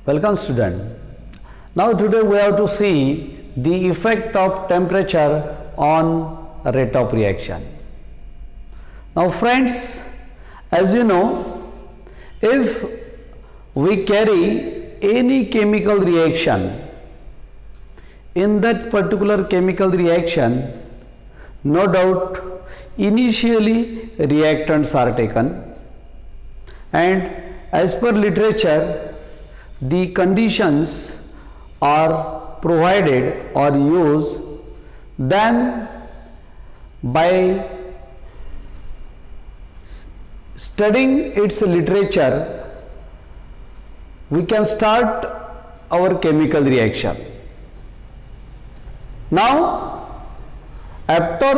Welcome student. Now today we have to see the effect of temperature on rate of reaction. Now friends, as you know, if we carry any chemical reaction, in that particular chemical reaction, no doubt initially reactants are taken, and as per literature the conditions are provided or used, then by studying its literature we can start our chemical reaction. Now after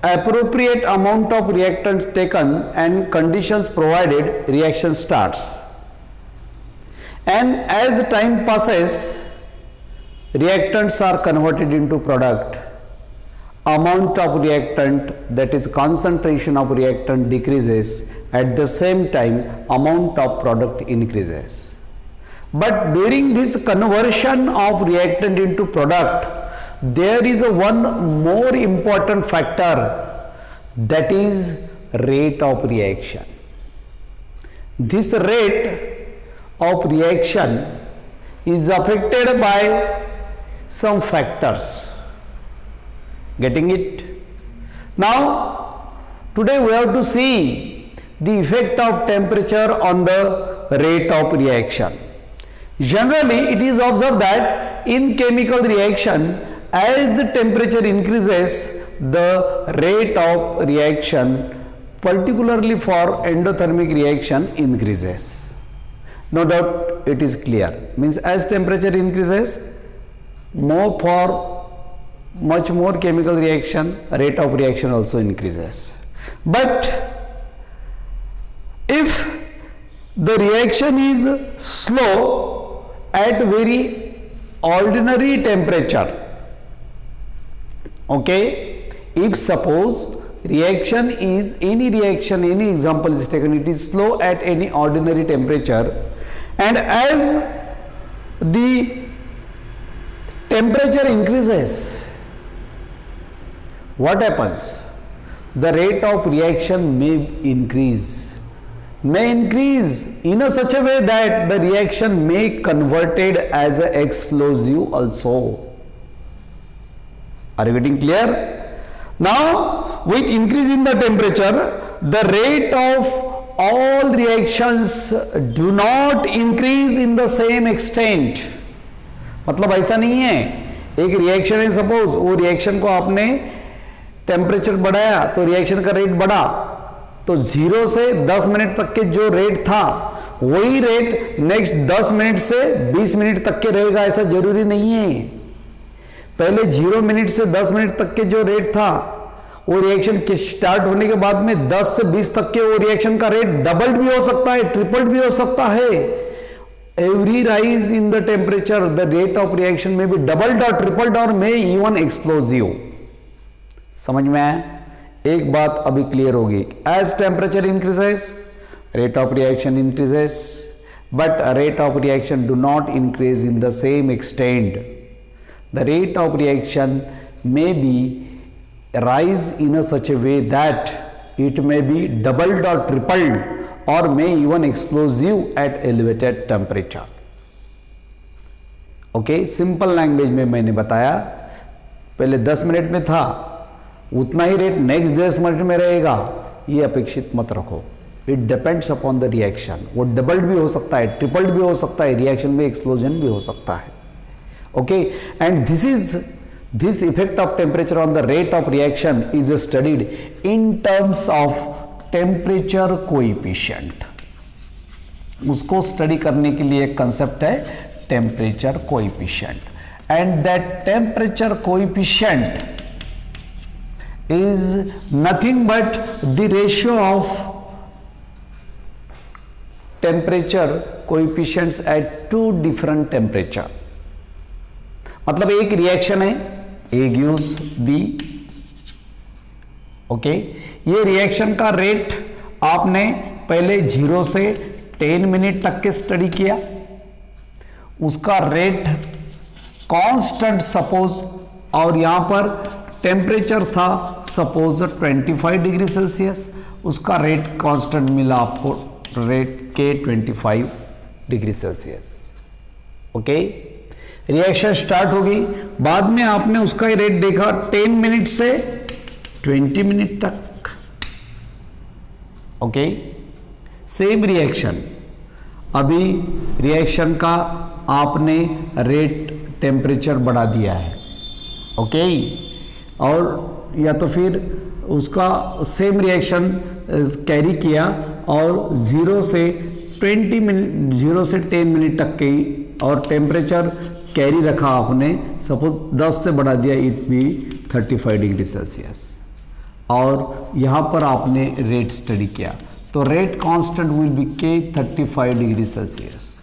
appropriate amount of reactants taken and conditions provided, reaction starts, and as time passes reactants are converted into product. Amount of reactant, that is concentration of reactant, decreases. At the same time amount of product increases. But during this conversion of reactant into product, there is a one more important factor, that is rate of reaction. This rate of reaction is affected by some factors. Getting it? Now today we have to see the effect of temperature on the rate of reaction. Generally it is observed that in chemical reaction, as the temperature increases, the rate of reaction, particularly for endothermic reaction, increases. No doubt it is clear. Means as temperature increases, much more chemical reaction, rate of reaction also increases. But if the reaction is slow at very ordinary temperature, okay, if suppose reaction is any example is taken, it is slow at any ordinary temperature, and as the temperature increases, what happens? The rate of reaction may increase in a such a way that the reaction may converted as an explosive also. Are you getting clear? Now with increase in the temperature, the rate of all reactions do not increase in the same extent. मतलब ऐसा नहीं है, एक reaction है, suppose वो reaction को आपने temperature बढ़ाया तो रिएक्शन का रेट बढ़ा, तो 0 से 10 मिनट तक के जो रेट था वही रेट नेक्स्ट 10 मिनट से 20 मिनट तक के रहेगा, ऐसा जरूरी नहीं है. पहले 0 मिनट से 10 मिनट तक के जो रेट था वो रिएक्शन स्टार्ट होने के बाद में 10 से 20 तक के वो रिएक्शन का रेट डबल्ड भी हो सकता है, ट्रिपल्ड भी हो सकता है. Every rise in the temperature, the rate of reaction may be doubled or tripled or may even explosive. समझ में आया? एक बात अभी क्लियर होगी. As temperature increases, rate of reaction increases, but rate of reaction do not increase in the same extent. The rate of reaction may be rise in a such a way that it may be doubled or tripled or may even explosive at elevated temperature. Okay, simple language में मैंने बताया. पहले 10 minute में था, उतना ही rate next 10 minute में रहेगा, ये अपेक्षित मत रखो. It depends upon the reaction. वो डबल्ड भी हो सकता है, ट्रिपल्ड भी हो सकता है, रिएक्शन में एक्सप्लोजन भी हो सकता है. Okay, and this effect of temperature on the rate of reaction is studied in terms of temperature coefficient. उसको स्टडी करने के लिए एक कंसेप्ट है temperature coefficient, and that temperature coefficient is nothing but the ratio of temperature coefficients at two different temperature. मतलब एक reaction है, A gives B, okay. ये रिएक्शन का रेट आपने पहले 0 से 10 मिनट तक के स्टडी किया, उसका रेट कांस्टेंट सपोज, और यहां पर टेम्परेचर था सपोज 25 डिग्री सेल्सियस, उसका रेट कांस्टेंट मिला आपको, रेट के 25 degree Celsius. Okay, reaction start होगी, बाद में आपने उसका रेट देखा 10 मिनट से 20 मिनट तक। ओके, सेम रिएक्शन, अभी रिएक्शन का आपने रेट टेम्परेचर बढ़ा दिया है। ओके, और या तो फिर उसका सेम रिएक्शन कैरी किया और 0 से 10 मिनट तक की, और टेम्परेचर कैरी रखा आपने, सपोज 10 से बढ़ा दिया, इट बी 35 डिग्री सेल्सियस, और यहाँ पर आपने रेट स्टडी किया, तो रेट कांस्टेंट विल बी के 35 degree Celsius.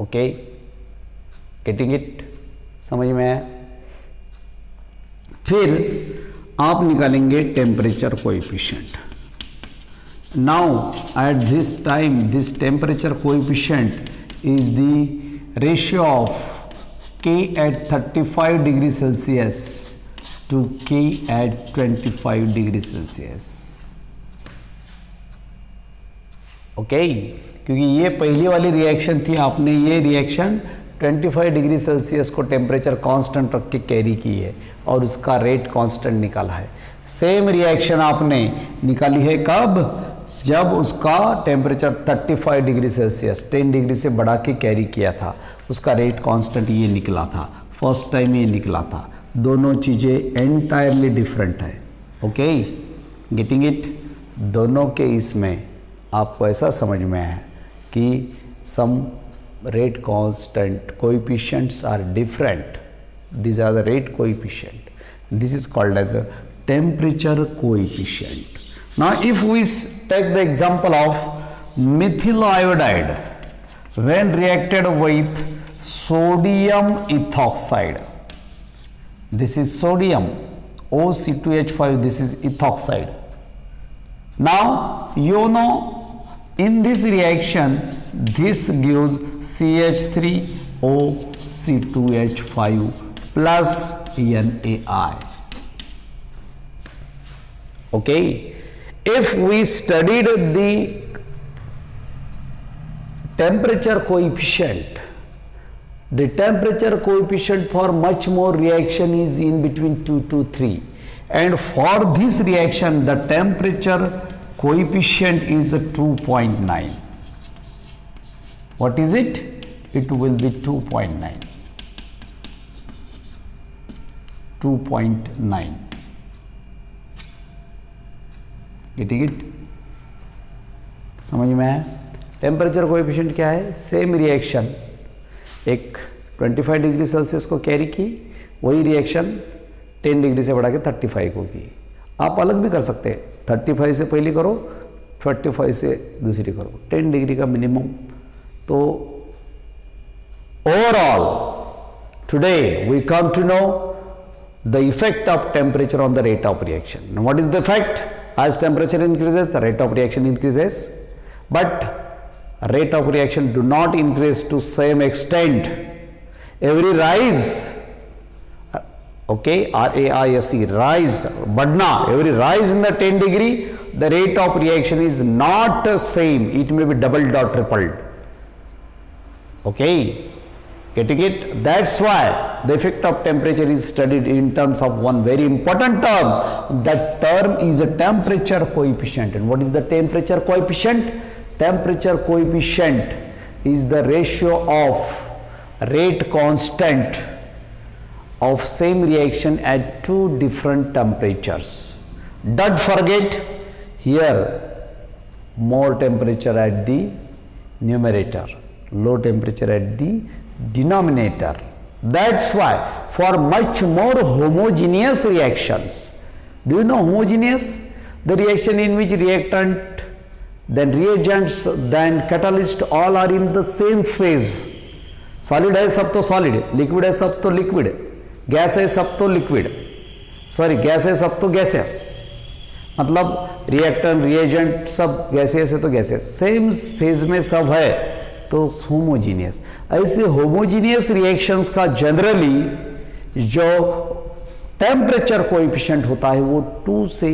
Okay, getting it, समझ में आया? फिर आप निकालेंगे temperature coefficient. Now at this time this temperature coefficient is the ratio of K at 35 degree Celsius to K at 25 degree Celsius. Okay, क्योंकि ये पहली वाली रिएक्शन थी, आपने ये रिएक्शन 25 डिग्री सेल्सियस को टेम्परेचर कांस्टेंट रख के कैरी की है और उसका रेट कांस्टेंट निकाला है। सेम रिएक्शन आपने निकाली है कब? जब उसका टेम्परेचर 35 डिग्री सेल्सियस 10 डिग्री से बढ़ा के कैरी किया था, उसका रेट कांस्टेंट ये निकला था, फर्स्ट टाइम ये निकला था। दोनों चीज़ें एंटायरली डिफरेंट है। Okay, getting it? दोनों के इसमें आपको ऐसा समझ में है कि some rate constant coefficients are different, these are the rate coefficient, this is called as a temperature coefficient. Now if we take the example of methyl iodide when reacted with sodium ethoxide, this is sodium OC2H5, this is ethoxide. Now you know in this reaction this gives CH3OC2H5 plus NaI. Okay, if we studied the temperature coefficient, the temperature coefficient for much more reaction is in between 2 to 3, and for this reaction the temperature coefficient is 2.9. What is it? It will be 2.9. 2.9. Getting it? समझ में आया? Temperature coefficient क्या है? Same reaction एक 25 degree Celsius को carry की, वही reaction 10 degree से बढ़ा के 35 को की। आप अलग भी कर सकते हैं, 35 से पहली करो, 45 से दूसरी करो, 10 डिग्री का मिनिमम। तो overall today we come to know the effect of temperature on the rate of reaction. Now what is the effect? As temperature increases, the rate of reaction increases, but rate of reaction do not increase to same extent. Every rise, okay, RAISE, rise, badna, every rise in the 10 degree, the rate of reaction is not same. It may be doubled or tripled. Okay. Getting it? That's why the effect of temperature is studied in terms of one very important term. That term is a temperature coefficient. And what is the temperature coefficient? Temperature coefficient is the ratio of rate constant of same reaction at two different temperatures. Don't forget here more temperature at the numerator, low temperature at the denominator. That's why for much more homogeneous reactions, do you know homogeneous? The reaction in which reactant, then reagents, then catalyst all are in the same phase. Solid है सब तो solid, liquid है सब तो liquid, gas है सब तो liquid, sorry gas है सब तो gaseous, मतलब reactant, reagent सब gaseous है तो gaseous, same phase में सब है, तो होमोजीनियस। ऐसे होमोजीनियस रिएक्शंस का जनरली जो टेम्परेचर कोएफिशिएंट होता है वो 2 से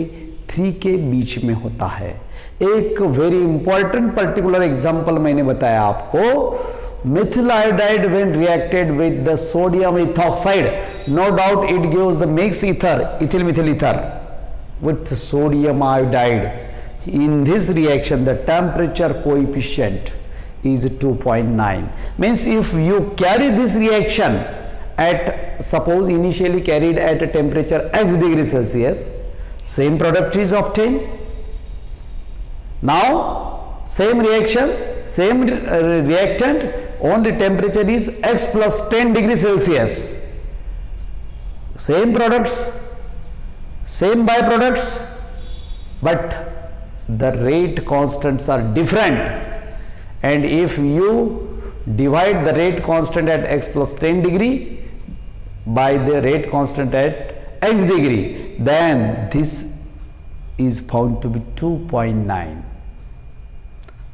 3 के बीच में होता है। एक वेरी इंपॉर्टेंट पर्टिकुलर एग्जांपल मैंने बताया आपको, methyl iodide when reacted with the sodium ethoxide, no doubt it gives the mixed ether, ethyl methyl ether with sodium iodide. In this reaction the temperature coefficient is 2.9. means if you carry this reaction at, suppose initially carried at a temperature x degree Celsius, same product is obtained. Now same reaction, same reactant, only temperature is x plus 10 degree Celsius. Same products, same byproducts, but the rate constants are different. And if you divide the rate constant at x plus 10 degree by the rate constant at x degree, then this is found to be 2.9.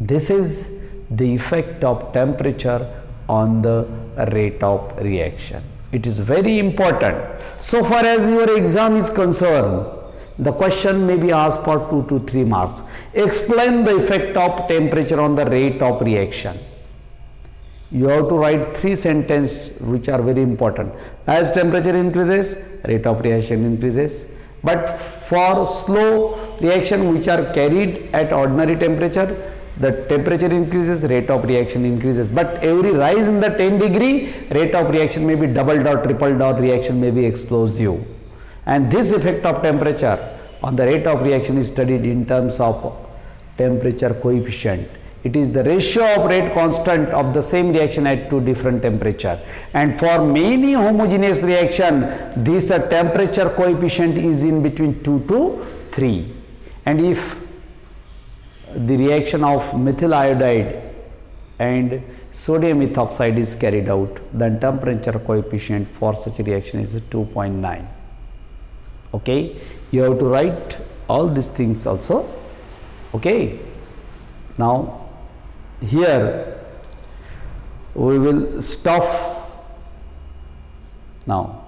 This is the effect of temperature on the rate of reaction. It is very important. So far as your exam is concerned, the question may be asked for 2 to 3 marks. Explain the effect of temperature on the rate of reaction. You have to write 3 sentences which are very important. As temperature increases, rate of reaction increases. But for slow reaction which are carried at ordinary temperature, the temperature increases, rate of reaction increases. But every rise in the 10 degree, rate of reaction may be doubled or tripled, or reaction may be explosive. And this effect of temperature on the rate of reaction is studied in terms of temperature coefficient. It is the ratio of rate constant of the same reaction at 2 different temperature. And for many homogeneous reaction, this temperature coefficient is in between 2 to 3. And if the reaction of methyl iodide and sodium ethoxide is carried out, then temperature coefficient for such a reaction is 2.9. Okay, you have to write all these things also. Okay, now here we will stop now.